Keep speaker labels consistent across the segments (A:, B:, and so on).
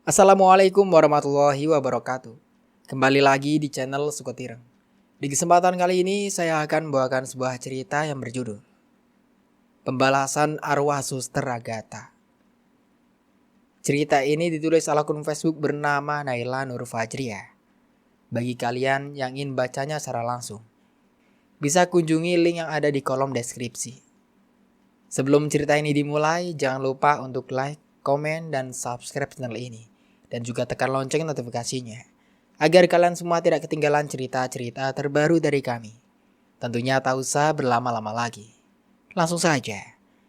A: Assalamualaikum warahmatullahi wabarakatuh. Kembali lagi di channel Sukotireng. Di kesempatan kali ini saya akan membawakan sebuah cerita yang berjudul Pembalasan Arwah Suster Agatha. Cerita ini ditulis akun Facebook bernama Naila Nur Fajriah. Bagi kalian yang ingin bacanya secara langsung, bisa kunjungi link yang ada di kolom deskripsi. Sebelum cerita ini dimulai, jangan lupa untuk like, komen, dan subscribe channel ini. Dan juga tekan lonceng notifikasinya, agar kalian semua tidak ketinggalan cerita-cerita terbaru dari kami. Tentunya tak usah berlama-lama lagi. Langsung saja,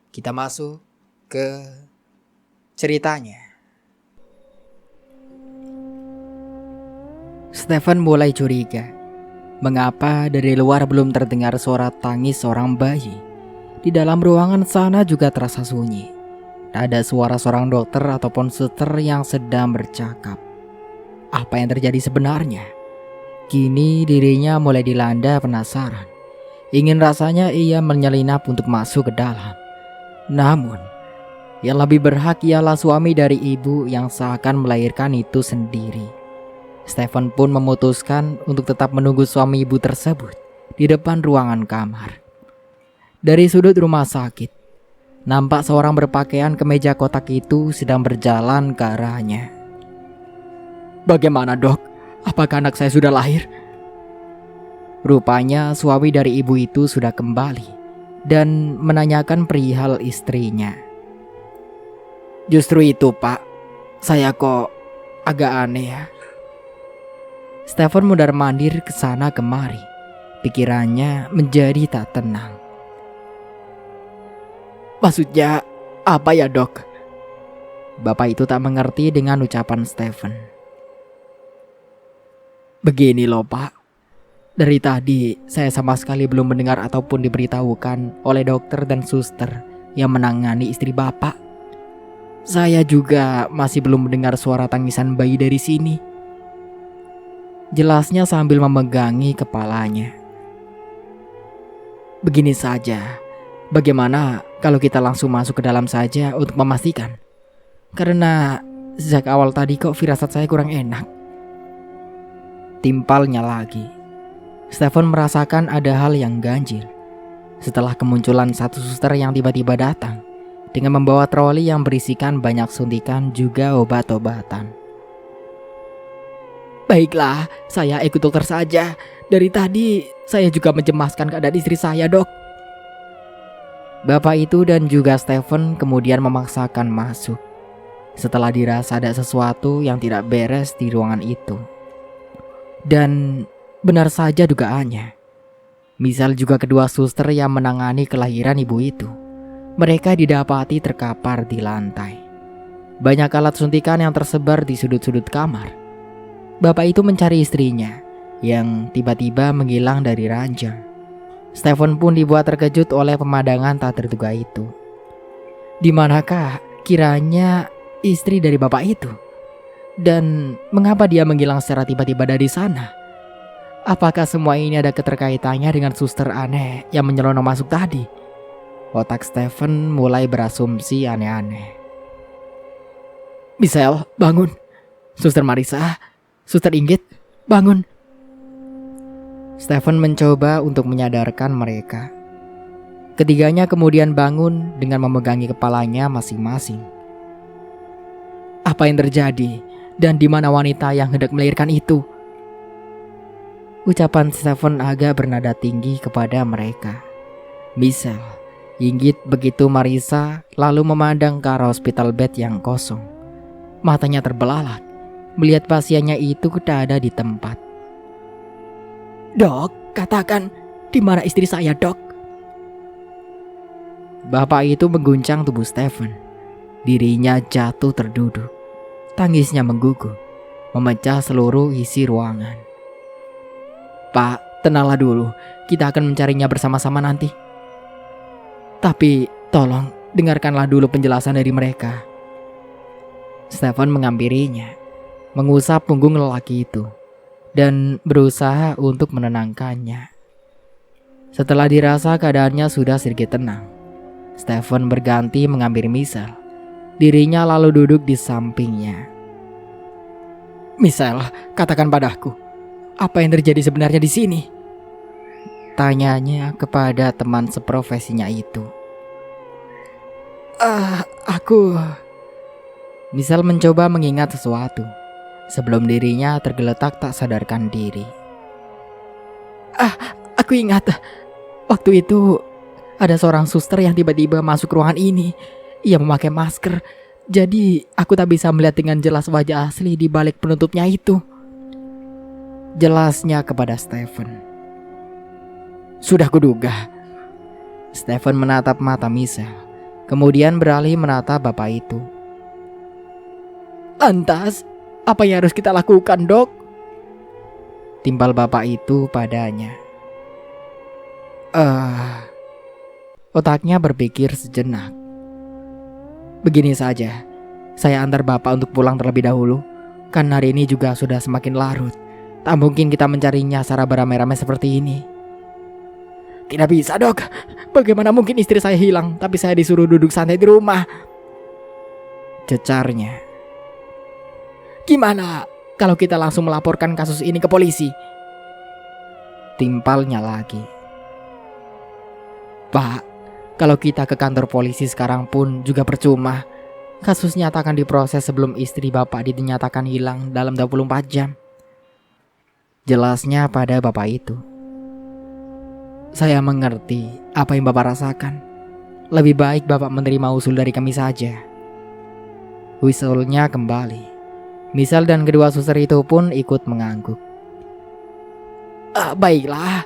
A: kita masuk ke ceritanya. Stefan mulai curiga. Mengapa dari luar belum terdengar suara tangis seorang bayi? Di dalam ruangan sana juga terasa sunyi. Tak ada suara seorang dokter ataupun suster yang sedang bercakap. Apa yang terjadi sebenarnya? Kini dirinya mulai dilanda penasaran. Ingin rasanya ia menyelinap untuk masuk ke dalam. Namun, yang lebih berhak ialah suami dari ibu yang seakan melahirkan itu sendiri. Stefan pun memutuskan untuk tetap menunggu suami ibu tersebut di depan ruangan kamar. Dari sudut rumah sakit, nampak seorang berpakaian kemeja kotak itu sedang berjalan ke arahnya. "Bagaimana, Dok? Apakah anak saya sudah lahir?" Rupanya suami dari ibu itu sudah kembali dan menanyakan perihal istrinya. "Justru itu, Pak. Saya kok agak aneh ya." Stefan mundar-mandir ke sana kemari. Pikirannya menjadi tak tenang. "Maksudnya apa ya, Dok?" Bapak itu tak mengerti dengan ucapan Stefan. "Begini loh, Pak. Dari tadi saya sama sekali belum mendengar ataupun diberitahukan oleh dokter dan suster yang menangani istri Bapak. Saya juga masih belum mendengar suara tangisan bayi dari sini," jelasnya sambil memegangi kepalanya. "Begini saja. Bagaimana kalau kita langsung masuk ke dalam saja untuk memastikan? Karena sejak awal tadi kok firasat saya kurang enak." Timpalnya lagi. Stefan merasakan ada hal yang ganjil setelah kemunculan satu suster yang tiba-tiba datang dengan membawa troli yang berisikan banyak suntikan juga obat-obatan. "Baiklah, saya ikut dokter saja. Dari tadi saya juga mencemaskan keadaan istri saya, Dok." Bapak itu dan juga Stefan kemudian memaksakan masuk setelah dirasa ada sesuatu yang tidak beres di ruangan itu. Dan benar saja dugaannya. Misal juga kedua suster yang menangani kelahiran ibu itu. Mereka didapati terkapar di lantai. Banyak alat suntikan yang tersebar di sudut-sudut kamar. Bapak itu mencari istrinya yang tiba-tiba menghilang dari ranjang. Stefan pun dibuat terkejut oleh pemandangan tak terduga itu. Di manakah kiranya istri dari bapak itu? Dan mengapa dia menghilang secara tiba-tiba dari sana? Apakah semua ini ada keterkaitannya dengan suster aneh yang menyelonong masuk tadi? Otak Stefan mulai berasumsi aneh-aneh. "Michelle, bangun. Suster Marisa, Suster Inggit, bangun." Stefan mencoba untuk menyadarkan mereka. Ketiganya kemudian bangun dengan memegangi kepalanya masing-masing. "Apa yang terjadi? Dan di mana wanita yang hendak melahirkan itu?" Ucapan Stefan agak bernada tinggi kepada mereka. Michelle, Inggit begitu Marisa lalu memandang ke arah hospital bed yang kosong. Matanya terbelalak melihat pasiennya itu tak ada di tempat. "Dok, katakan, di mana istri saya, Dok?" Bapak itu mengguncang tubuh Stefan. Dirinya jatuh terduduk. Tangisnya mengguguh, memecah seluruh isi ruangan. "Pak, tenanglah dulu. Kita akan mencarinya bersama-sama nanti. Tapi tolong dengarkanlah dulu penjelasan dari mereka." Stefan menghampirinya, mengusap punggung lelaki itu dan berusaha untuk menenangkannya. Setelah dirasa keadaannya sudah sedikit tenang, Stefan berganti menghampiri Michelle. Dirinya lalu duduk di sampingnya. Misal, katakan padaku, apa yang terjadi sebenarnya di sini? Tanyanya kepada teman seprofesinya itu. Aku... Misal mencoba mengingat sesuatu sebelum dirinya tergeletak tak sadarkan diri. Aku ingat. Waktu itu ada seorang suster yang tiba-tiba masuk ruangan ini. Ia memakai masker, jadi aku tak bisa melihat dengan jelas wajah asli di balik penutupnya itu. Jelasnya kepada Stephen. Sudah kuduga. Stephen menatap mata Michelle, kemudian beralih menatap bapak itu. Lantas, apa yang harus kita lakukan, Dok? Timpal bapak itu padanya. Otaknya berpikir sejenak. Begini saja, saya antar bapak untuk pulang terlebih dahulu. Kan hari ini juga sudah semakin larut. Tak mungkin kita mencarinya secara beramai-ramai seperti ini. Tidak bisa, Dok. Bagaimana mungkin istri saya hilang, tapi saya disuruh duduk santai di rumah? Cecarnya. Gimana kalau kita langsung melaporkan kasus ini ke polisi? Timpalnya lagi. Pak, kalau kita ke kantor polisi sekarang pun juga percuma. Kasusnya akan diproses sebelum istri bapak dinyatakan hilang dalam 24 jam. Jelasnya pada bapak itu. Saya mengerti apa yang bapak rasakan. Lebih baik bapak menerima usul dari kami saja. Whistle-nya kembali. Michelle dan kedua suster itu pun ikut mengangguk. Baiklah.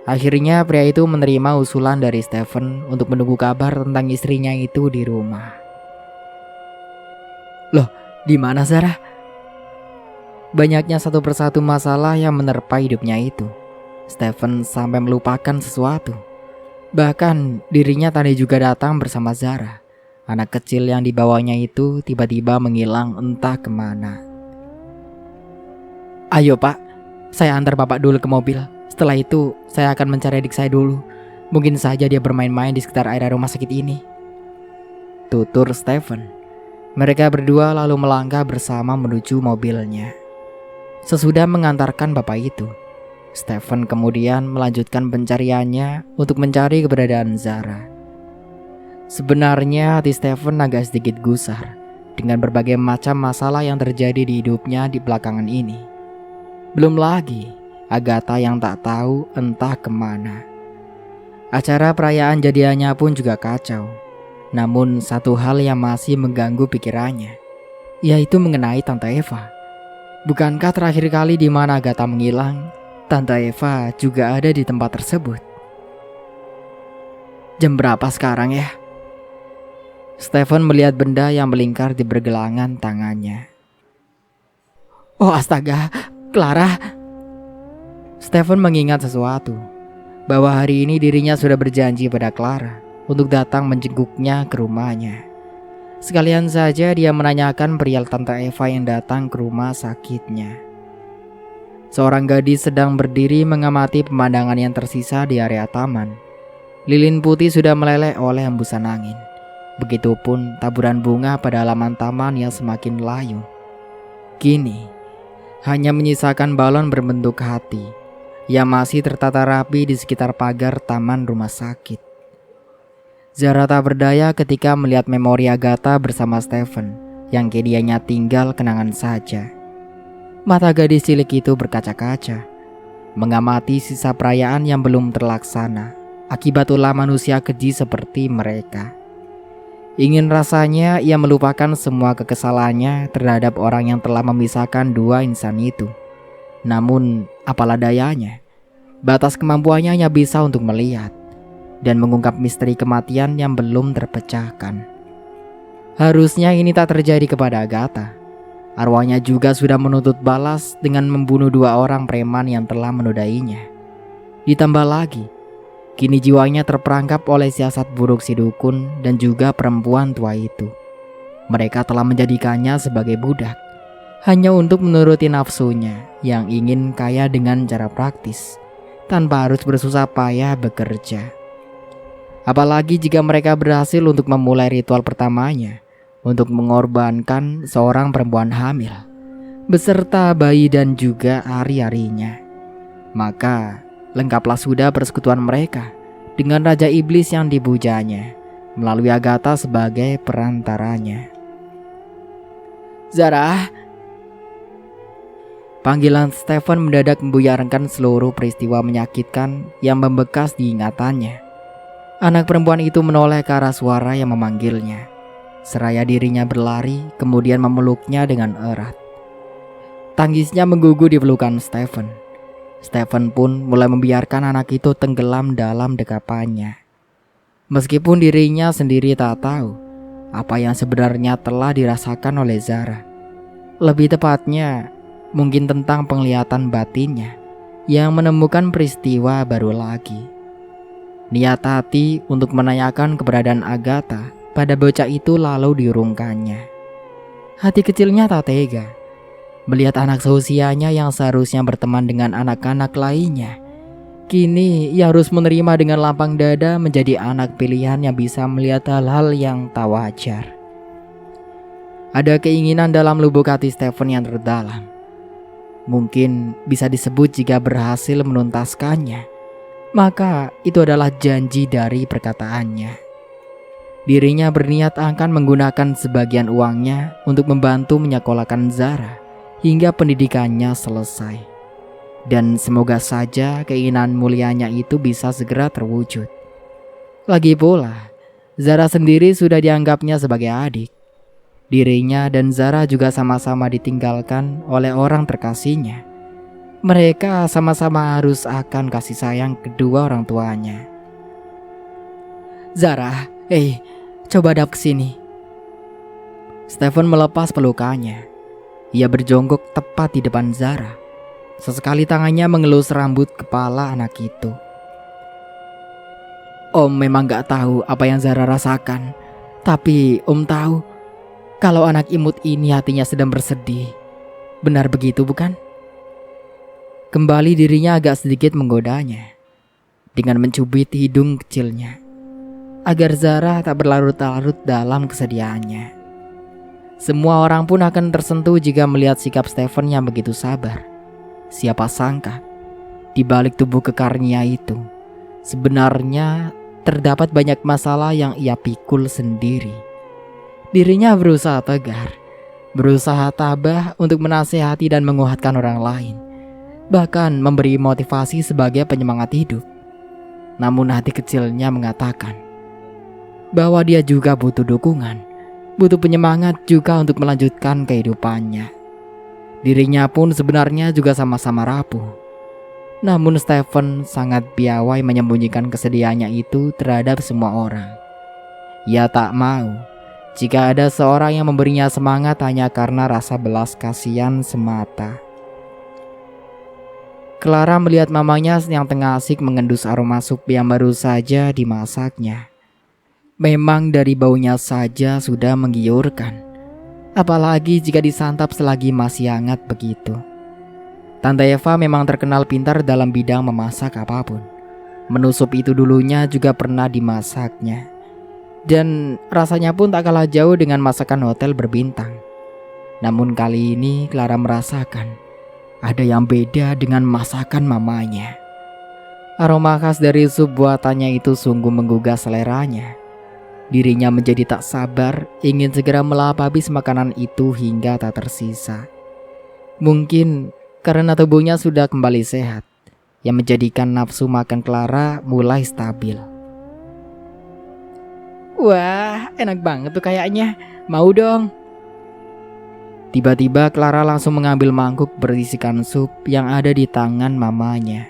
A: Akhirnya pria itu menerima usulan dari Stephen untuk menunggu kabar tentang istrinya itu di rumah. Loh, di mana Sarah? Banyaknya satu persatu masalah yang menerpa hidupnya itu. Stephen sampai melupakan sesuatu. Bahkan dirinya tadi juga datang bersama Zara. Anak kecil yang dibawanya itu tiba-tiba menghilang entah kemana. Ayo Pak, saya antar Bapak dulu ke mobil. Setelah itu saya akan mencari adik saya dulu. Mungkin saja dia bermain-main di sekitar area rumah sakit ini, tutur Stephen. Mereka berdua lalu melangkah bersama menuju mobilnya. Sesudah mengantarkan bapak itu, Stephen kemudian melanjutkan pencariannya untuk mencari keberadaan Zara. Sebenarnya hati Stephen agak sedikit gusar dengan berbagai macam masalah yang terjadi di hidupnya di belakangan ini. Belum lagi Agatha yang tak tahu entah kemana. Acara perayaan jadiannya pun juga kacau. Namun satu hal yang masih mengganggu pikirannya, yaitu mengenai Tante Eva. Bukankah terakhir kali di mana Agatha menghilang, Tante Eva juga ada di tempat tersebut? Jam berapa sekarang ya? Stephen melihat benda yang melingkar di pergelangan tangannya. Oh astaga, Clara. Stephen mengingat sesuatu, bahwa hari ini dirinya sudah berjanji pada Clara untuk datang menjenguknya ke rumahnya. Sekalian saja dia menanyakan perihal Tante Eva yang datang ke rumah sakitnya. Seorang gadis sedang berdiri mengamati pemandangan yang tersisa di area taman. Lilin putih sudah meleleh oleh hembusan angin. Begitupun taburan bunga pada halaman taman yang semakin layu. Kini hanya menyisakan balon berbentuk hati yang masih tertata rapi di sekitar pagar taman rumah sakit. Zara tak berdaya ketika melihat memori Agatha bersama Stephen yang kedianya tinggal kenangan saja. Mata gadis cilik itu berkaca-kaca, mengamati sisa perayaan yang belum terlaksana akibat ulah manusia keji seperti mereka. Ingin rasanya ia melupakan semua kekesalannya terhadap orang yang telah memisahkan dua insan itu. Namun apalah dayanya, batas kemampuannya hanya bisa untuk melihat dan mengungkap misteri kematian yang belum terpecahkan. Harusnya ini tak terjadi kepada Agatha. Arwahnya juga sudah menuntut balas dengan membunuh dua orang preman yang telah menodainya. Ditambah lagi, kini jiwanya terperangkap oleh siasat buruk si dukun dan juga perempuan tua itu. Mereka telah menjadikannya sebagai budak, hanya untuk menuruti nafsunya yang ingin kaya dengan cara praktis, tanpa harus bersusah payah bekerja. Apalagi jika mereka berhasil untuk memulai ritual pertamanya, untuk mengorbankan seorang perempuan hamil. beserta bayi dan juga ari-arinya. Maka lengkaplah sudah persekutuan mereka dengan Raja Iblis yang dibujanya melalui Agatha sebagai perantaranya. Zara. Panggilan Stephen mendadak membuyarkan seluruh peristiwa menyakitkan yang membekas di ingatannya. Anak perempuan itu menoleh ke arah suara yang memanggilnya. Seraya dirinya berlari, kemudian memeluknya dengan erat. Tangisnya menggugu di pelukan Stephen. Stephen pun mulai membiarkan anak itu tenggelam dalam dekapannya. Meskipun dirinya sendiri tak tahu apa yang sebenarnya telah dirasakan oleh Zara. Lebih tepatnya, mungkin tentang penglihatan batinnya yang menemukan peristiwa baru lagi. Niat hati untuk menanyakan keberadaan Agatha pada bocah itu lalu diurungkannya. Hati kecilnya tak tega melihat anak seusianya yang seharusnya berteman dengan anak-anak lainnya. Kini ia harus menerima dengan lapang dada menjadi anak pilihan yang bisa melihat hal-hal yang tak wajar. Ada keinginan dalam lubuk hati Stephen yang terdalam. Mungkin bisa disebut jika berhasil menuntaskannya, maka itu adalah janji dari perkataannya. Dirinya berniat akan menggunakan sebagian uangnya untuk membantu menyekolahkan Zara hingga pendidikannya selesai. Dan semoga saja keinginan mulianya itu bisa segera terwujud. Lagi pula, Zara sendiri sudah dianggapnya sebagai adik. Dirinya dan Zara juga sama-sama ditinggalkan oleh orang terkasihnya. Mereka sama-sama harus akan kasih sayang kedua orang tuanya. Zara, coba hadap ke sini. Stephen melepas pelukannya. Ia berjongkok tepat di depan Zara. Sesekali tangannya mengelus rambut kepala anak itu. Om memang gak tahu apa yang Zara rasakan, tapi Om tahu kalau anak imut ini hatinya sedang bersedih. Benar begitu bukan? Kembali dirinya agak sedikit menggodanya dengan mencubit hidung kecilnya agar Zara tak berlarut-larut dalam kesedihannya. Semua orang pun akan tersentuh jika melihat sikap Stephen yang begitu sabar. Siapa sangka di balik tubuh kekarnya itu sebenarnya terdapat banyak masalah yang ia pikul sendiri. Dirinya berusaha tegar, berusaha tabah untuk menasihati dan menguatkan orang lain, bahkan memberi motivasi sebagai penyemangat hidup. Namun hati kecilnya mengatakan bahwa dia juga butuh dukungan, butuh penyemangat juga untuk melanjutkan kehidupannya. Dirinya pun sebenarnya juga sama-sama rapuh. Namun Stephen sangat piawai menyembunyikan kesedihannya itu terhadap semua orang. Ia tak mau jika ada seorang yang memberinya semangat hanya karena rasa belas kasihan semata. Clara melihat mamanya yang tengah asik mengendus aroma sup yang baru saja dimasaknya. Memang dari baunya saja sudah menggiurkan, apalagi jika disantap selagi masih hangat begitu. Tante Eva memang terkenal pintar dalam bidang memasak apapun. Menu sup itu dulunya juga pernah dimasaknya. Dan rasanya pun tak kalah jauh dengan masakan hotel berbintang. Namun kali ini Clara merasakan ada yang beda dengan masakan mamanya. Aroma khas dari sup buatannya itu sungguh menggugah seleranya. Dirinya menjadi tak sabar ingin segera melahap habis makanan itu hingga tak tersisa. Mungkin karena tubuhnya sudah kembali sehat, yang menjadikan nafsu makan Clara mulai stabil. Wah, enak banget tuh kayaknya. Mau dong. Tiba-tiba Clara langsung mengambil mangkuk berisikan sup yang ada di tangan mamanya.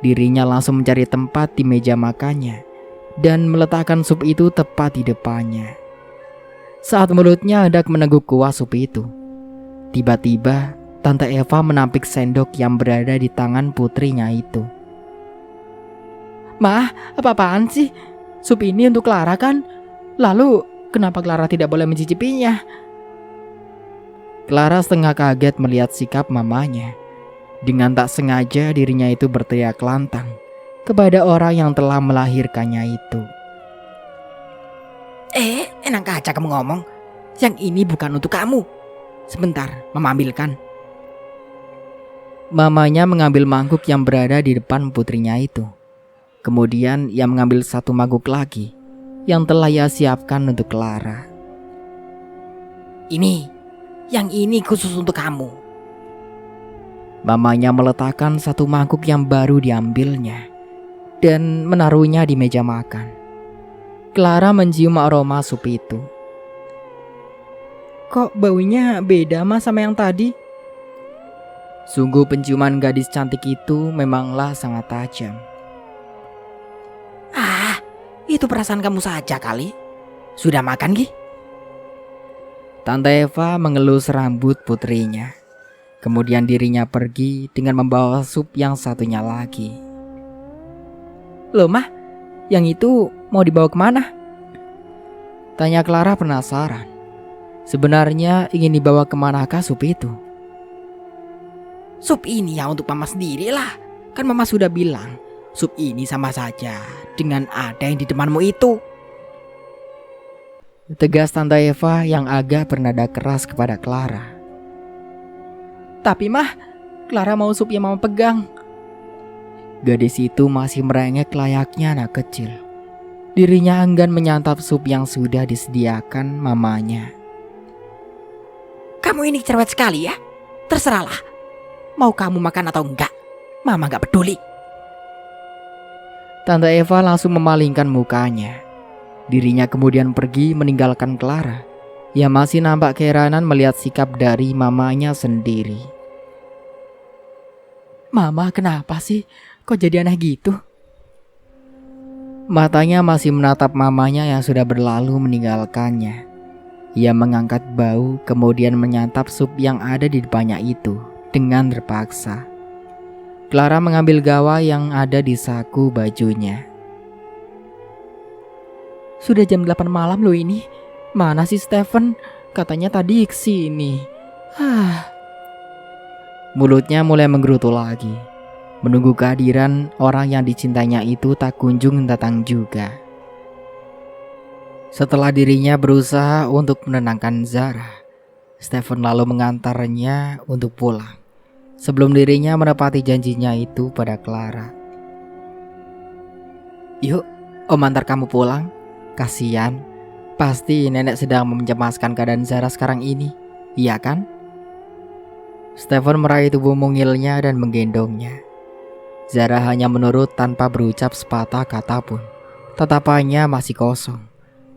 A: Dirinya langsung mencari tempat di meja makannya dan meletakkan sup itu tepat di depannya. Saat mulutnya hendak meneguk kuah sup itu, tiba-tiba Tante Eva menampik sendok yang berada di tangan putrinya itu. Mah, apa-apaan sih? Sup ini untuk Clara kan? Lalu kenapa Clara tidak boleh mencicipinya? Clara setengah kaget melihat sikap mamanya. Dengan tak sengaja dirinya itu berteriak lantang kepada orang yang telah melahirkannya itu. Enak aja kamu ngomong. Yang ini bukan untuk kamu. Sebentar, Mama ambilkan. Mamanya mengambil mangkuk yang berada di depan putrinya itu. Kemudian ia mengambil satu mangkuk lagi yang telah ia siapkan untuk Clara. Yang ini khusus untuk kamu. Mamanya meletakkan satu mangkuk yang baru diambilnya dan menaruhnya di meja makan. Clara mencium aroma sup itu. Kok baunya beda Mas sama yang tadi? Sungguh penciuman gadis cantik itu memanglah sangat tajam. Itu perasaan kamu saja kali. Sudah makan Gi? Tante Eva mengelus rambut putrinya. Kemudian dirinya pergi dengan membawa sup yang satunya lagi. Loh Mah, yang itu mau dibawa kemana? Tanya Clara penasaran. Sebenarnya ingin dibawa kemanakah sup itu? Sup ini ya untuk Mama sendiri lah. Kan Mama sudah bilang, sup ini sama saja dengan ada yang di depanmu itu. Tegas Tante Eva yang agak bernada keras kepada Clara. Tapi Mah, Clara mau sup yang Mama pegang. Gadis itu masih merengek layaknya anak kecil. Dirinya enggan menyantap sup yang sudah disediakan mamanya. Kamu ini cerewet sekali ya. Terserahlah. Mau kamu makan atau enggak, Mama enggak peduli. Tante Eva langsung memalingkan mukanya. Dirinya kemudian pergi meninggalkan Clara. Ia masih nampak keheranan melihat sikap dari mamanya sendiri. Mama kenapa sih? Kok jadi aneh gitu? Matanya masih menatap mamanya yang sudah berlalu meninggalkannya. Ia mengangkat bau kemudian menyantap sup yang ada di depannya itu dengan terpaksa. Clara mengambil gawai yang ada di saku bajunya. Sudah jam 8 malam loh ini. Mana sih Stephen? Katanya tadi kesini. Mulutnya mulai menggerutu lagi. Menunggu kehadiran orang yang dicintainya itu tak kunjung datang juga. Setelah dirinya berusaha untuk menenangkan Zara, Stephen lalu mengantarnya untuk pulang. Sebelum dirinya menepati janjinya itu pada Clara. Yuk, Om antar kamu pulang. Kasian, pasti nenek sedang mencemaskan keadaan Zara sekarang ini, iya kan? Stephen meraih tubuh mungilnya dan menggendongnya. Zara hanya menurut tanpa berucap sepatah kata pun. Tatapannya masih kosong.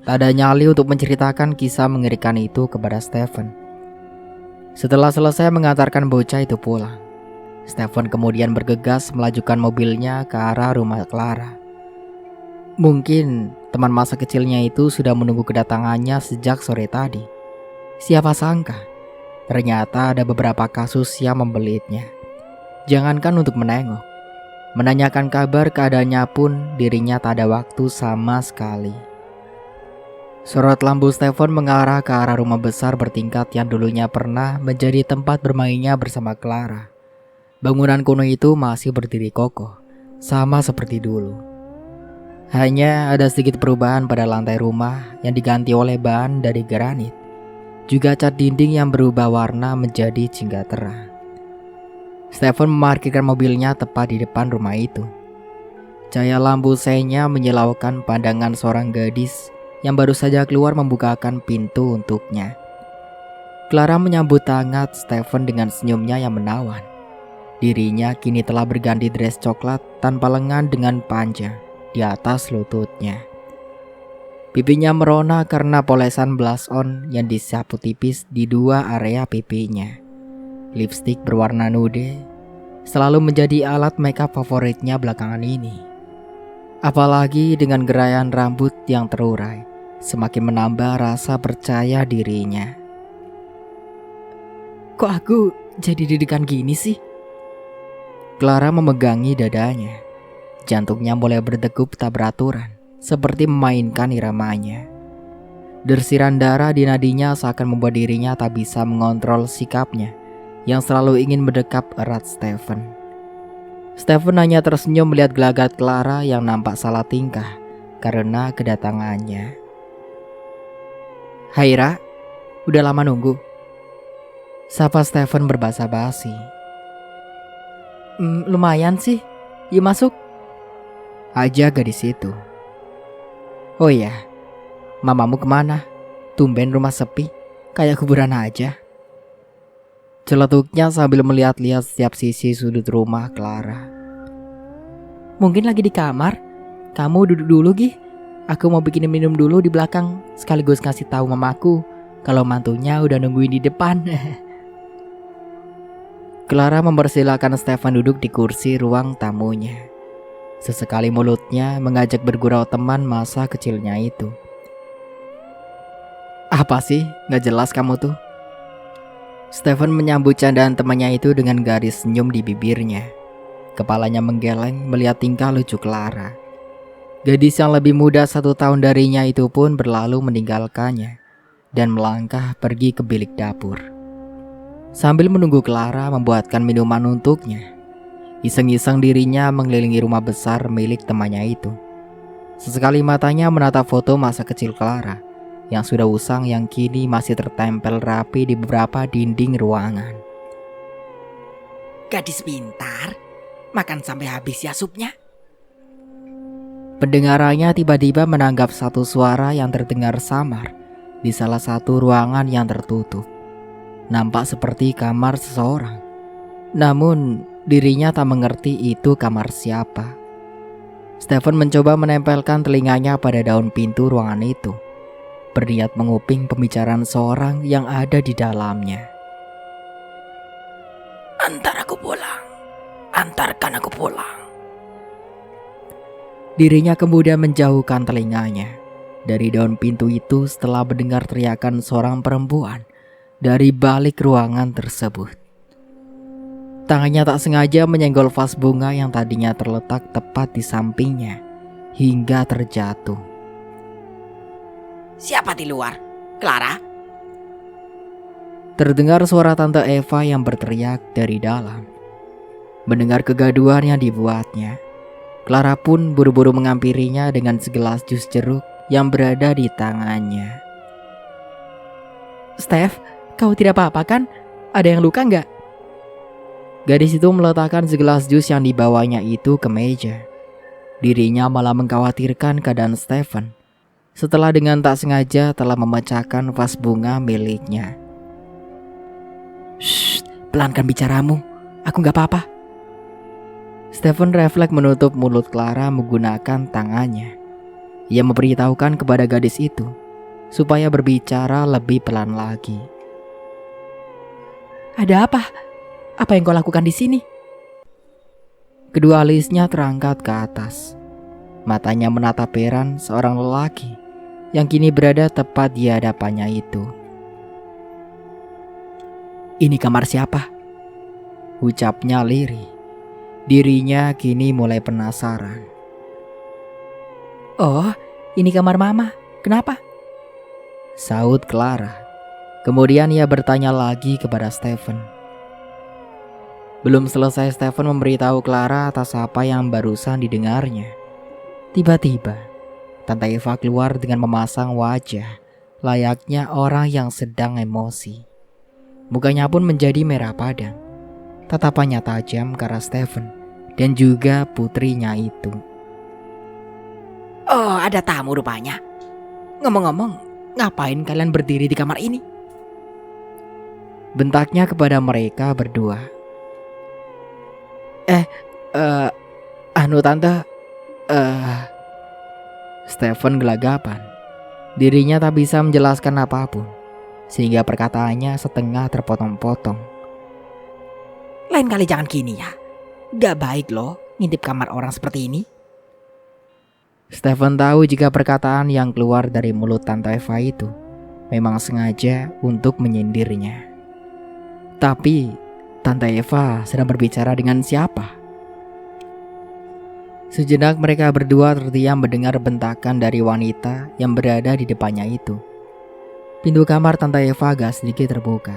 A: Tak ada nyali untuk menceritakan kisah mengerikan itu kepada Stephen. Setelah selesai mengantarkan bocah itu pulang, Stephen kemudian bergegas melajukan mobilnya ke arah rumah Clara. Mungkin teman masa kecilnya itu sudah menunggu kedatangannya sejak sore tadi. Siapa sangka, ternyata ada beberapa kasus yang membelitnya. Jangankan untuk menengok, menanyakan kabar keadaannya pun dirinya tak ada waktu sama sekali. Sorot lampu Stephen mengarah ke arah rumah besar bertingkat yang dulunya pernah menjadi tempat bermainnya bersama Clara. Bangunan kuno itu masih berdiri kokoh, sama seperti dulu. Hanya ada sedikit perubahan pada lantai rumah yang diganti oleh bahan dari granit. Juga cat dinding yang berubah warna menjadi jingga terang. Stephen memarkirkan mobilnya tepat di depan rumah itu. Cahaya lampu senya menyilaukan pandangan seorang gadis yang baru saja keluar membukakan pintu untuknya. Clara menyambut hangat Stephen dengan senyumnya yang menawan. Dirinya kini telah berganti dress coklat tanpa lengan dengan panjang di atas lututnya. Pipinya merona karena polesan blush on yang disapu tipis di dua area pipinya. Lipstik berwarna nude selalu menjadi alat makeup favoritnya belakangan ini. Apalagi dengan gerayan rambut yang terurai, semakin menambah rasa percaya dirinya. Kok aku jadi deg-degan gini sih? Clara memegangi dadanya. Jantungnya mulai berdegup tak beraturan, seperti memainkan iramanya. Dersiran darah di nadinya seakan membuat dirinya tak bisa mengontrol sikapnya yang selalu ingin mendekap erat Stephen. Stephen hanya tersenyum melihat gelagat Clara yang nampak salah tingkah karena kedatangannya. Hai Ra, udah lama nunggu. Sapa Stephen berbahasa basi. Lumayan sih, yuk masuk. Aja gadis itu. Oh iya, mamamu kemana? Tumben rumah sepi, kayak kuburan aja. Celetuknya sambil melihat-lihat setiap sisi sudut rumah Clara. Mungkin lagi di kamar. Kamu duduk dulu, Gih. Aku mau bikin minum dulu di belakang, sekaligus ngasih tahu mamaku kalau mantunya udah nungguin di depan. Clara mempersilahkan Stefan duduk di kursi ruang tamunya. Sesekali mulutnya mengajak bergurau teman masa kecilnya itu. Apa sih? Gak jelas kamu tuh. Stefan menyambut candaan temannya itu dengan garis senyum di bibirnya. Kepalanya menggeleng melihat tingkah lucu Clara. Gadis yang lebih muda 1 tahun darinya itu pun berlalu meninggalkannya dan melangkah pergi ke bilik dapur. Sambil menunggu Clara membuatkan minuman untuknya, iseng-iseng dirinya mengelilingi rumah besar milik temannya itu. Sesekali matanya menatap foto masa kecil Clara yang sudah usang yang kini masih tertempel rapi di beberapa dinding ruangan.
B: Gadis pintar, makan sampai habis ya supnya.
A: Pendengarannya tiba-tiba menanggap satu suara yang terdengar samar di salah satu ruangan yang tertutup. Nampak seperti kamar seseorang. Namun dirinya tak mengerti itu kamar siapa. Stefan mencoba menempelkan telinganya pada daun pintu ruangan itu, berniat menguping pembicaraan seorang yang ada di dalamnya.
B: Antarkan aku pulang.
A: Dirinya kemudian menjauhkan telinganya dari daun pintu itu setelah mendengar teriakan seorang perempuan dari balik ruangan tersebut. Tangannya tak sengaja menyenggol vas bunga yang tadinya terletak tepat di sampingnya hingga terjatuh.
B: Siapa di luar? Clara?
A: Terdengar suara Tante Eva yang berteriak dari dalam. Mendengar kegaduhan yang dibuatnya, Clara pun buru-buru mengampirinya dengan segelas jus jeruk yang berada di tangannya. Steph, kau tidak apa-apa kan? Ada yang luka nggak? Gadis itu meletakkan segelas jus yang dibawanya itu ke meja. Dirinya malah mengkhawatirkan keadaan Stephen setelah dengan tak sengaja telah memecahkan vas bunga miliknya.
B: Shh, pelankan bicaramu. Aku nggak apa-apa.
A: Stephen refleks menutup mulut Clara menggunakan tangannya. Ia memberitahukan kepada gadis itu supaya berbicara lebih pelan lagi.
B: Ada apa? Apa yang kau lakukan di sini?
A: Kedua alisnya terangkat ke atas. Matanya menatap heran seorang lelaki yang kini berada tepat di hadapannya itu.
B: Ini kamar siapa?
A: Ucapnya lirih. Dirinya kini mulai penasaran.
B: Oh, ini kamar mama. Kenapa?
A: Saut Clara. Kemudian ia bertanya lagi kepada Stephen. Belum selesai Stephen memberitahu Clara atas apa yang barusan didengarnya. Tiba-tiba, Tante Eva keluar dengan memasang wajah layaknya orang yang sedang emosi. Mukanya pun menjadi merah padam. Tatapannya tajam ke arah Stephen dan juga putrinya itu.
B: Oh, ada tamu rupanya. Ngomong-ngomong, ngapain kalian berdiri di kamar ini?
A: Bentaknya kepada mereka berdua. Tante, Stephen gelagapan. Dirinya tak bisa menjelaskan apapun, sehingga perkataannya setengah terpotong-potong.
B: Lain kali jangan gini ya. Gak baik loh ngintip kamar orang seperti ini.
A: Stephen tahu jika perkataan yang keluar dari mulut Tante Eva itu memang sengaja untuk menyindirnya. Tapi Tante Eva sedang berbicara dengan siapa? Sejenak mereka berdua terdiam mendengar bentakan dari wanita yang berada di depannya itu. Pintu kamar Tante Eva agak sedikit terbuka.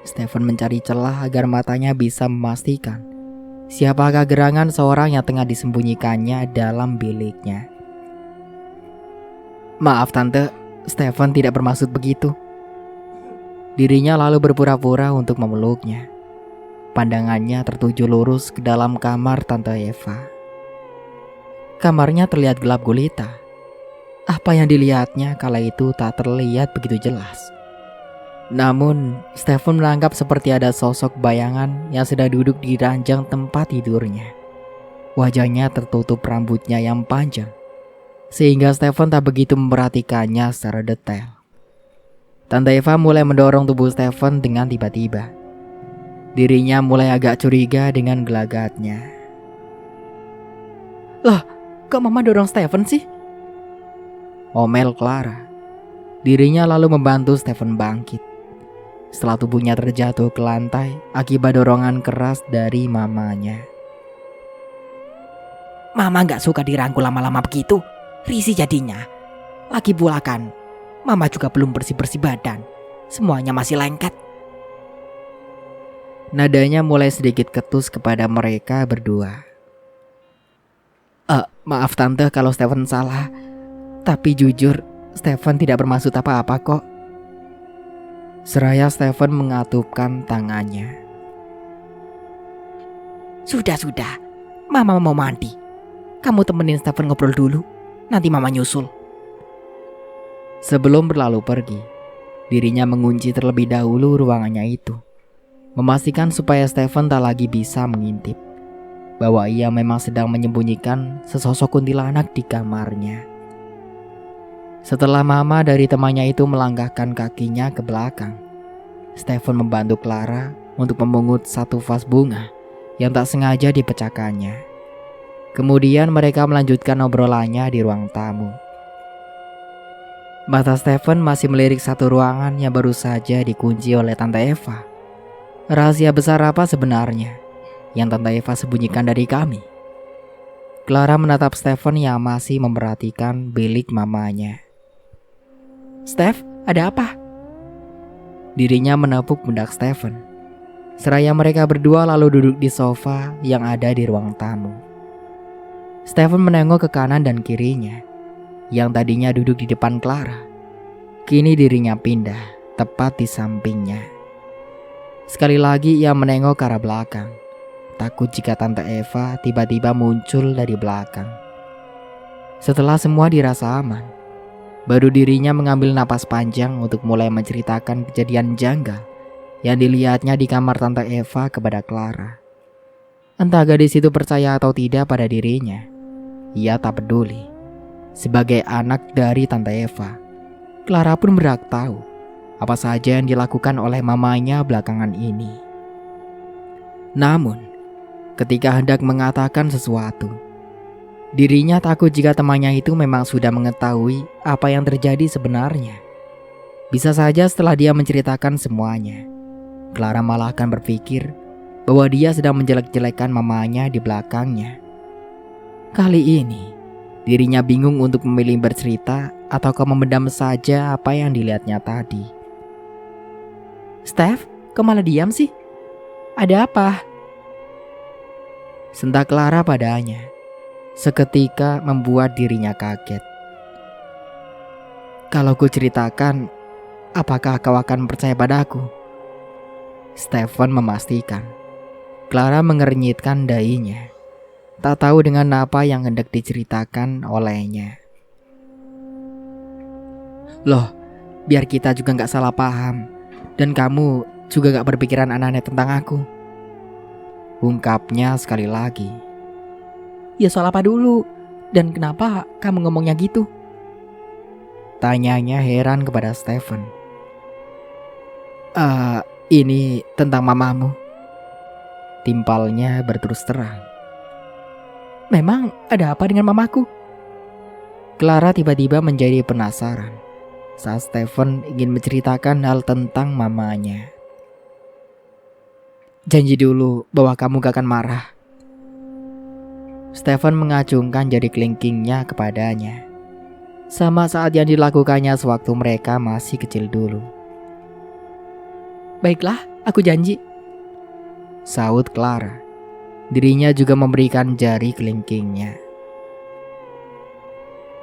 A: Stephen mencari celah agar matanya bisa memastikan siapakah gerangan seorang yang tengah disembunyikannya dalam biliknya. Maaf Tante, Stephen tidak bermaksud begitu. Dirinya lalu berpura-pura untuk memeluknya. Pandangannya tertuju lurus ke dalam kamar Tante Eva. Kamarnya terlihat gelap gulita. Apa yang dilihatnya kala itu tak terlihat begitu jelas. Namun, Stephen menganggap seperti ada sosok bayangan yang sedang duduk di ranjang tempat tidurnya. Wajahnya tertutup rambutnya yang panjang, sehingga Stephen tak begitu memperhatikannya secara detail. Tante Eva mulai mendorong tubuh Stephen dengan tiba-tiba. Dirinya mulai agak curiga dengan gelagatnya. "Loh, kok Mama dorong Stephen sih?" omel Clara. Dirinya lalu membantu Stephen bangkit. Setelah tubuhnya terjatuh ke lantai akibat dorongan keras dari mamanya.
B: Mama gak suka dirangkul lama-lama begitu. Risih jadinya. Lagi pula kan, Mama juga belum bersih-bersih badan. Semuanya masih lengket.
A: Nadanya mulai sedikit ketus kepada mereka berdua. Maaf Tante kalau Stephen salah. Tapi jujur, Stephen tidak bermaksud apa-apa kok." Seraya Stephen mengatupkan tangannya.
B: Sudah. Mama mau mandi. Kamu temenin Stephen ngobrol dulu. Nanti Mama nyusul.
A: Sebelum berlalu pergi, dirinya mengunci terlebih dahulu ruangannya itu, memastikan supaya Stephen tak lagi bisa mengintip bahwa ia memang sedang menyembunyikan sesosok kuntilanak di kamarnya. Setelah Mama dari temannya itu melangkahkan kakinya ke belakang, Stephen membantu Clara untuk memungut satu vas bunga yang tak sengaja dipecahkannya. Kemudian mereka melanjutkan obrolannya di ruang tamu. Mata Stephen masih melirik satu ruangan yang baru saja dikunci oleh Tante Eva. Rahasia besar apa sebenarnya yang Tante Eva sembunyikan dari kami? Clara menatap Stephen yang masih memperhatikan bilik mamanya.
B: "Steph, ada apa?"
A: Dirinya menepuk pundak Stephen. Seraya mereka berdua lalu duduk di sofa yang ada di ruang tamu. Stephen menengok ke kanan dan kirinya. Yang tadinya duduk di depan Clara, kini dirinya pindah tepat di sampingnya. Sekali lagi ia menengok ke arah belakang, takut jika Tante Eva tiba-tiba muncul dari belakang. Setelah semua dirasa aman, baru dirinya mengambil napas panjang untuk mulai menceritakan kejadian janggal yang dilihatnya di kamar Tante Eva kepada Clara. Entah gadis itu percaya atau tidak pada dirinya, ia tak peduli. Sebagai anak dari Tante Eva, Clara pun berhak tahu apa saja yang dilakukan oleh mamanya belakangan ini. Namun, ketika hendak mengatakan sesuatu, dirinya takut jika temannya itu memang sudah mengetahui apa yang terjadi sebenarnya. Bisa saja setelah dia menceritakan semuanya, Clara malah akan berpikir bahwa dia sedang menjelek-jelekan mamanya di belakangnya. Kali ini, dirinya bingung untuk memilih bercerita ataukah memendam saja apa yang dilihatnya tadi.
B: "Steph, kok malah diam sih? Ada apa?"
A: sentak Clara padanya. Seketika membuat dirinya kaget. "Kalau ku ceritakan, apakah kau akan percaya padaku?" Stephen memastikan. Clara mengernyitkan dahinya, tak tahu dengan apa yang hendak diceritakan olehnya. "Loh, biar kita juga gak salah paham, dan kamu juga gak berpikiran aneh-aneh tentang aku," ungkapnya sekali lagi.
B: "Ya soal apa dulu? Dan kenapa kamu ngomongnya gitu?"
A: tanyanya heran kepada Stephen. Ini tentang mamamu," timpalnya berterus terang.
B: "Memang ada apa dengan mamaku?"
A: Clara tiba-tiba menjadi penasaran saat Stephen ingin menceritakan hal tentang mamanya. "Janji dulu bahwa kamu gak akan marah." Stephen mengacungkan jari kelingkingnya kepadanya, sama saat yang dilakukannya sewaktu mereka masih kecil dulu.
B: "Baiklah, aku janji,"
A: sahut Clara. Dirinya juga memberikan jari kelingkingnya.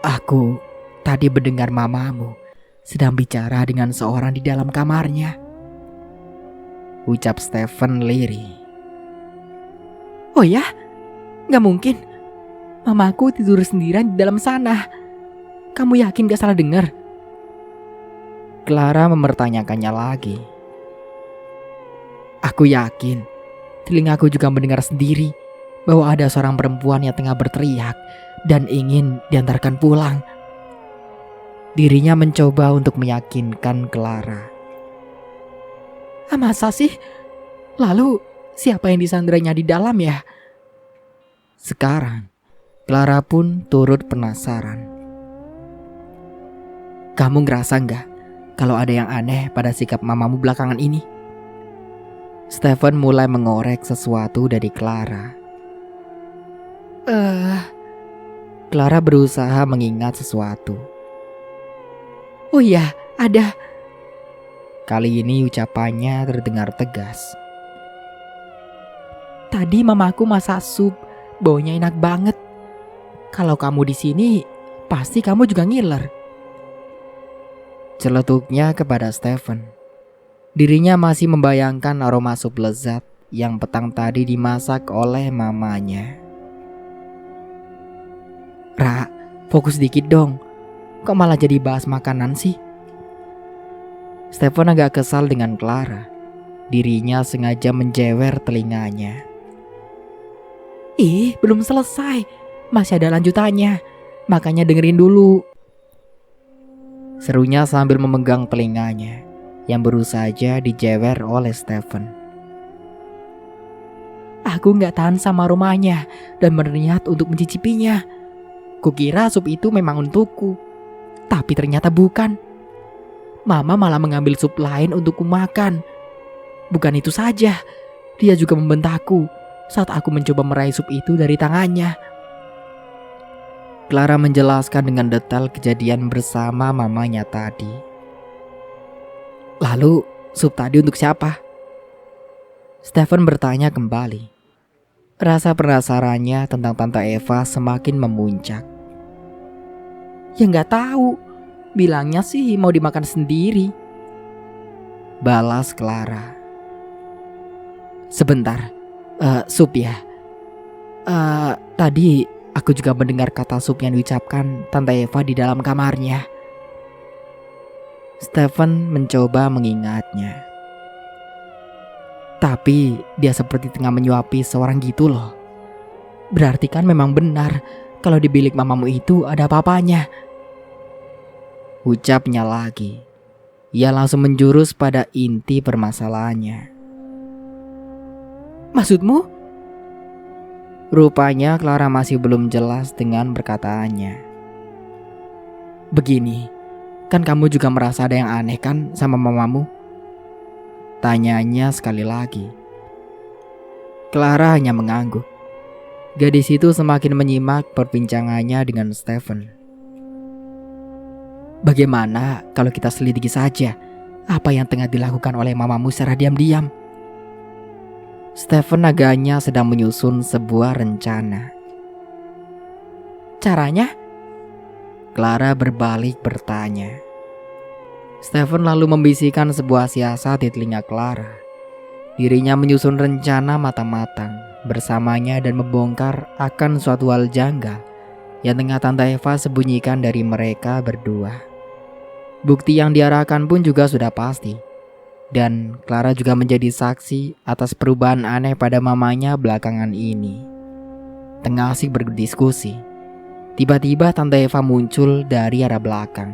A: "Aku tadi mendengar mamamu sedang bicara dengan seorang di dalam kamarnya." ucap Stephen lirih.
B: Oh ya? Gak mungkin. Mamaku tidur sendirian di dalam sana. Kamu yakin gak salah dengar?
A: Clara mempertanyakannya lagi. Aku yakin. Telingaku juga mendengar sendiri bahwa ada seorang perempuan yang tengah berteriak dan ingin diantarkan pulang. Dirinya mencoba untuk meyakinkan Clara.
B: Masa sih? Lalu siapa yang disandranya di dalam ya?
A: Sekarang Clara pun turut penasaran. Kamu ngerasa nggak kalau ada yang aneh pada sikap mamamu belakangan ini? Stephen mulai mengorek sesuatu dari Clara. Clara berusaha mengingat sesuatu.
B: Oh iya, ada.
A: Kali ini ucapannya terdengar tegas.
B: Tadi mamaku masak sup, baunya enak banget. Kalau kamu di sini, pasti kamu juga ngiler.
A: Celetuknya kepada Stephen. Dirinya masih membayangkan aroma sup lezat yang petang tadi dimasak oleh mamanya. Ra, fokus dikit dong. Kok malah jadi bahas makanan sih? Stephen agak kesal dengan Clara. Dirinya sengaja menjewer telinganya.
B: Belum selesai. Masih ada lanjutannya. Makanya dengerin dulu.
A: Serunya sambil memegang telinganya yang baru saja dijewer oleh Stephen.
B: Aku gak tahan sama aromanya dan berniat untuk mencicipinya. Kukira sup itu memang untukku, tapi ternyata bukan. Mama malah mengambil sup lain untuk kumakan. Bukan itu saja, dia juga membentakku saat aku mencoba meraih sup itu dari tangannya.
A: Clara menjelaskan dengan detail kejadian bersama mamanya tadi. Lalu, sup tadi untuk siapa? Stephen bertanya kembali. Rasa penasarannya tentang Tante Eva semakin memuncak.
B: Ya gak tahu. Bilangnya sih mau dimakan sendiri.
A: Balas Clara. Sebentar, sup ya? Tadi aku juga mendengar kata sup yang diucapkan Tante Eva di dalam kamarnya. Stephen mencoba mengingatnya. Tapi dia seperti tengah menyuapi seorang gitu loh. Berarti kan memang benar kalau di bilik mamamu itu ada apa-apanya. Ucapnya lagi. Ia langsung menjurus pada inti permasalahannya.
B: Maksudmu?
A: Rupanya Clara masih belum jelas dengan perkataannya. Begini. Kan kamu juga merasa ada yang aneh kan sama mamamu? Tanyanya sekali lagi. Clara hanya mengangguk. Gadis itu semakin menyimak perbincangannya dengan Stephen. Bagaimana kalau kita selidiki saja apa yang tengah dilakukan oleh mamamu secara diam-diam? Stephen agaknya sedang menyusun sebuah rencana.
B: Caranya?
A: Clara berbalik bertanya. Stephen lalu membisikkan sebuah siasat di telinga Clara. Dirinya menyusun rencana matang-matang bersamanya dan membongkar akan suatu hal janggal yang tengah Tante Eva sembunyikan dari mereka berdua. Bukti yang diarahkan pun juga sudah pasti. Dan Clara juga menjadi saksi atas perubahan aneh pada mamanya belakangan ini. Tengah asik berdiskusi, tiba-tiba Tante Eva muncul dari arah belakang.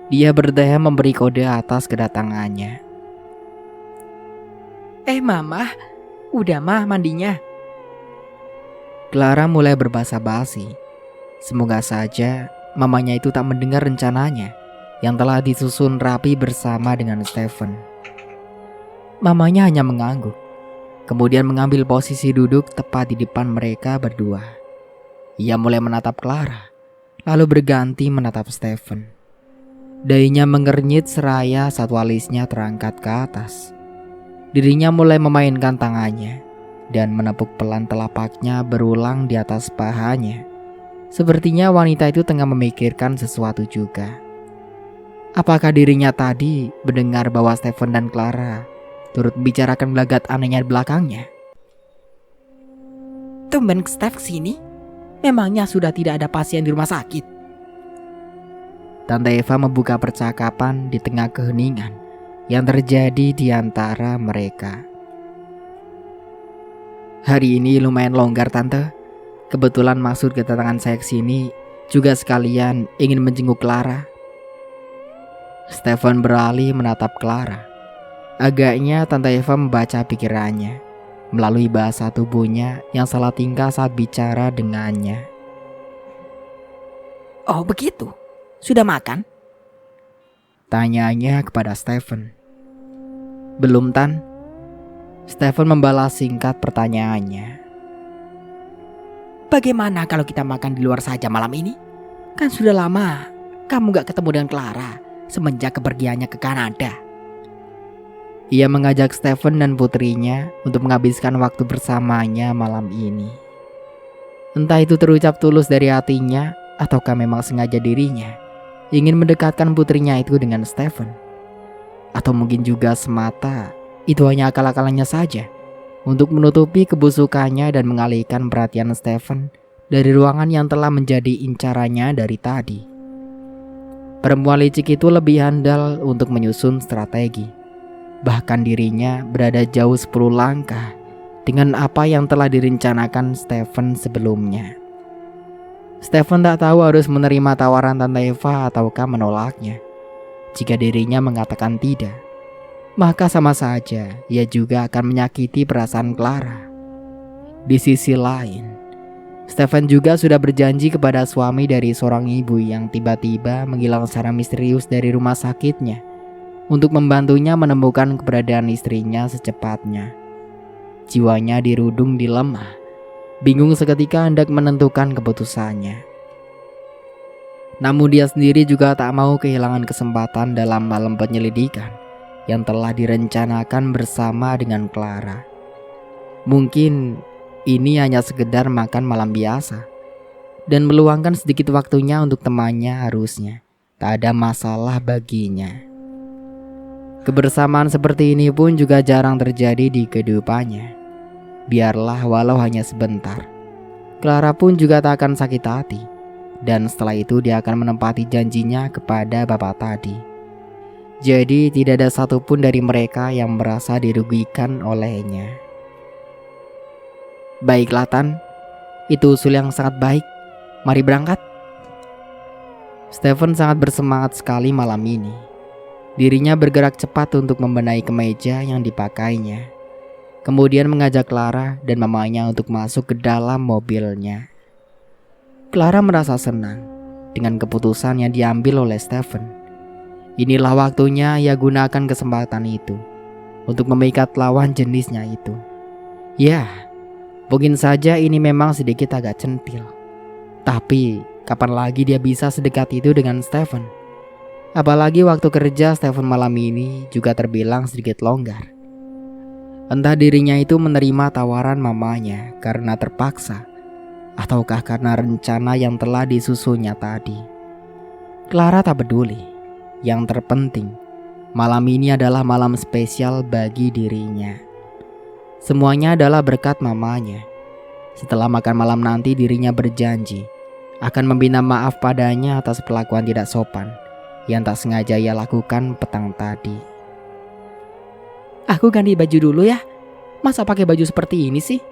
A: Dia berdaya memberi kode atas kedatangannya.
B: Mama, udah mah mandinya.
A: Clara mulai berbasa basi. Semoga saja mamanya itu tak mendengar rencananya yang telah disusun rapi bersama dengan Stephen. Mamanya hanya mengangguk, kemudian mengambil posisi duduk tepat di depan mereka berdua. Ia mulai menatap Clara, lalu berganti menatap Stephen. Dahinya mengernyit seraya saat walisnya terangkat ke atas. Dirinya mulai memainkan tangannya dan menepuk pelan telapaknya berulang di atas pahanya. Sepertinya wanita itu tengah memikirkan sesuatu juga. Apakah dirinya tadi mendengar bahwa Stephen dan Clara turut membicarakan gelagat anehnya di belakangnya?
B: Tumben Steph sini? Memangnya sudah tidak ada pasien di rumah sakit?
A: Tante Eva membuka percakapan di tengah keheningan yang terjadi di antara mereka. Hari ini lumayan longgar, Tante. Kebetulan maksud kedatangan saya ke sini juga sekalian ingin menjenguk Clara. Stephen beralih menatap Clara. Agaknya Tante Eva membaca pikirannya melalui bahasa tubuhnya yang salah tingkah saat bicara dengannya.
B: Oh begitu? Sudah makan?
A: Tanyanya kepada Stephen. Belum, Tan. Stephen membalas singkat pertanyaannya.
B: Bagaimana kalau kita makan di luar saja malam ini? Kan sudah lama kamu gak ketemu dengan Clara semenjak kepergiannya ke Kanada.
A: Ia mengajak Stephen dan putrinya untuk menghabiskan waktu bersamanya malam ini. Entah itu terucap tulus dari hatinya ataukah memang sengaja dirinya ingin mendekatkan putrinya itu dengan Stephen. Atau mungkin juga semata itu hanya akal-akalannya saja untuk menutupi kebusukannya dan mengalihkan perhatian Stephen dari ruangan yang telah menjadi incarannya dari tadi. Perempuan licik itu lebih handal untuk menyusun strategi. Bahkan dirinya berada jauh 10 langkah dengan apa yang telah direncanakan Stephen sebelumnya. Stephen tak tahu harus menerima tawaran Tante Eva ataukah menolaknya. Jika dirinya mengatakan tidak, maka sama saja ia juga akan menyakiti perasaan Clara. Di sisi lain, Stephen juga sudah berjanji kepada suami dari seorang ibu yang tiba-tiba menghilang secara misterius dari rumah sakitnya untuk membantunya menemukan keberadaan istrinya secepatnya. Jiwanya dirudung dilemah, bingung seketika hendak menentukan keputusannya. Namun dia sendiri juga tak mau kehilangan kesempatan dalam malam penyelidikan yang telah direncanakan bersama dengan Clara. Mungkin ini hanya sekedar makan malam biasa dan meluangkan sedikit waktunya untuk temannya harusnya tak ada masalah baginya. Kebersamaan seperti ini pun juga jarang terjadi di kehidupannya. Biarlah walau hanya sebentar. Clara pun juga tak akan sakit hati. Dan setelah itu dia akan menepati janjinya kepada bapak tadi. Jadi tidak ada satupun dari mereka yang merasa dirugikan olehnya. Baiklah, Tan. Itu usul yang sangat baik. Mari berangkat. Stephen sangat bersemangat sekali malam ini. Dirinya bergerak cepat untuk membenahi kemeja yang dipakainya. Kemudian mengajak Clara dan mamanya untuk masuk ke dalam mobilnya. Clara merasa senang dengan keputusan yang diambil oleh Stephen. Inilah waktunya ia gunakan kesempatan itu untuk memikat lawan jenisnya itu. Ya, mungkin saja ini memang sedikit agak centil. Tapi kapan lagi dia bisa sedekat itu dengan Stephen? Apalagi waktu kerja Stephen malam ini juga terbilang sedikit longgar. Entah dirinya itu menerima tawaran mamanya karena terpaksa, ataukah karena rencana yang telah disusunnya tadi. Clara tak peduli. Yang terpenting, malam ini adalah malam spesial bagi dirinya. Semuanya adalah berkat mamanya. Setelah makan malam nanti dirinya berjanji akan meminta maaf padanya atas perlakuan tidak sopan yang tak sengaja ia lakukan petang tadi.
B: Aku ganti baju dulu ya. Masa pakai baju seperti ini sih?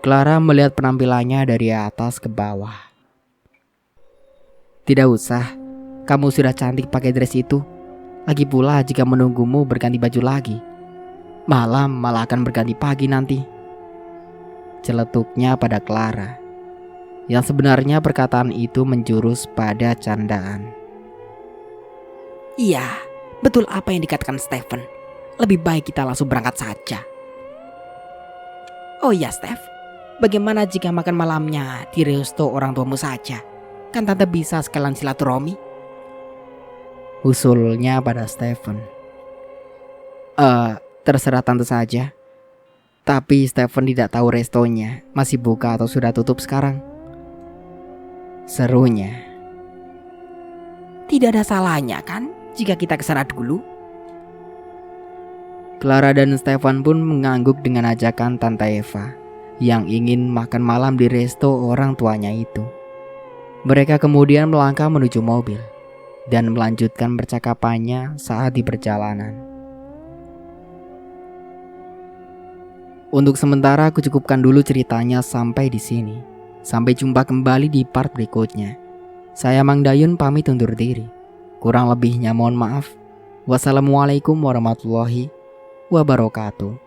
A: Clara melihat penampilannya dari atas ke bawah. Tidak usah, kamu sudah cantik pakai dress itu. Lagi pula jika menunggumu berganti baju lagi, malam malah akan berganti pagi nanti. Celetuknya pada Clara. Yang sebenarnya perkataan itu menjurus pada candaan.
B: Iya, betul apa yang dikatakan Stephen. Lebih baik kita langsung berangkat saja. Oh iya Steph, bagaimana jika makan malamnya di resto orang tuamu saja? Kan tante bisa sekalian silaturahmi.
A: Usulnya pada Stephen. Terserah tante saja. Tapi Stephen tidak tahu restonya masih buka atau sudah tutup sekarang. Serunya.
B: Tidak ada salahnya kan jika kita ke sana dulu?
A: Clara dan Stefan pun mengangguk dengan ajakan Tante Eva yang ingin makan malam di resto orang tuanya itu. Mereka kemudian melangkah menuju mobil dan melanjutkan percakapannya saat di perjalanan. Untuk sementara aku cukupkan dulu ceritanya sampai di sini. Sampai jumpa kembali di part berikutnya. Saya Mang Dayun pamit undur diri. Kurang lebihnya mohon maaf. Wassalamualaikum warahmatullahi wabarakatuh.